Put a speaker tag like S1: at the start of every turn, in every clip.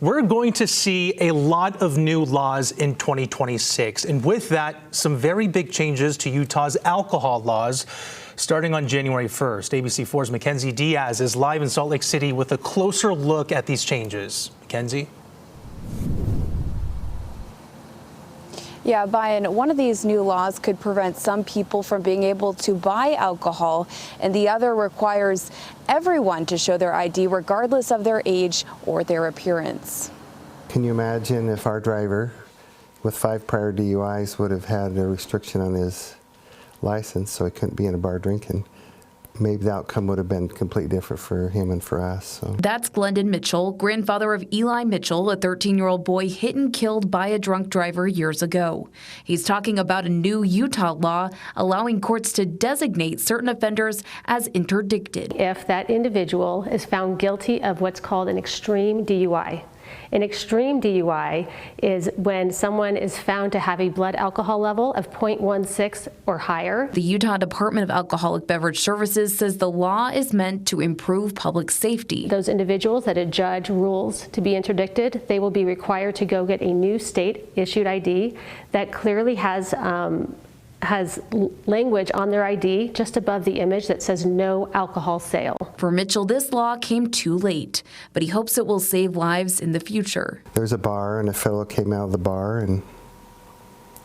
S1: We're going to see a lot of new laws in 2026, and with that, some very big changes to Utah's alcohol laws starting on January 1st. ABC4's Mackenzie Diaz is live in Salt Lake City with a closer look at these changes. Mackenzie?
S2: Yeah, Brian, one of these new laws could prevent some people from being able to buy alcohol, and the other requires everyone to show their ID regardless of their age or their appearance.
S3: Can you imagine if our driver with 5 prior DUIs would have had a restriction on his license so he couldn't be in a bar drinking? Maybe the outcome would have been completely different for him and for us. So.
S4: That's Glendon Mitchell, grandfather of Eli Mitchell, a 13-year-old boy hit and killed by a drunk driver years ago. He's talking about a new Utah law allowing courts to designate certain offenders as interdicted.
S5: If that individual is found guilty of what's called an extreme DUI. An extreme DUI is when someone is found to have a blood alcohol level of 0.16 or higher.
S4: The Utah Department of Alcoholic Beverage Services says the law is meant to improve public safety.
S5: Those individuals that a judge rules to be interdicted, they will be required to go get a new state-issued ID that clearly has language on their ID just above the image that says no alcohol sale.
S4: For Mitchell, this law came too late, but he hopes it will save lives in the future.
S3: There's a bar, and a fellow came out of the bar, and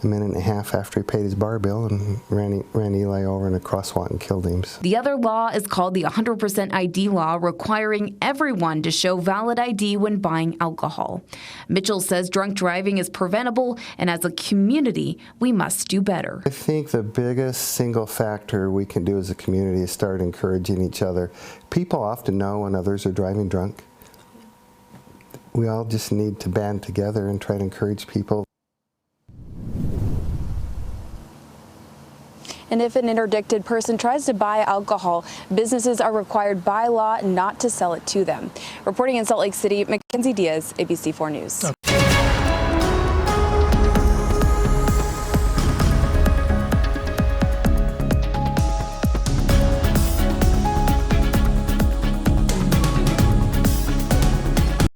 S3: a minute and a half after he paid his bar bill and ran Eli over in a crosswalk and killed him.
S4: The other law is called the 100% ID law, requiring everyone to show valid ID when buying alcohol. Mitchell says drunk driving is preventable, and as a community, we must do better.
S3: I think the biggest single factor we can do as a community is start encouraging each other. People often know when others are driving drunk. We all just need to band together and try to encourage people.
S2: And if an interdicted person tries to buy alcohol, businesses are required by law not to sell it to them. Reporting in Salt Lake City, Mackenzie Diaz, ABC4 News. Okay.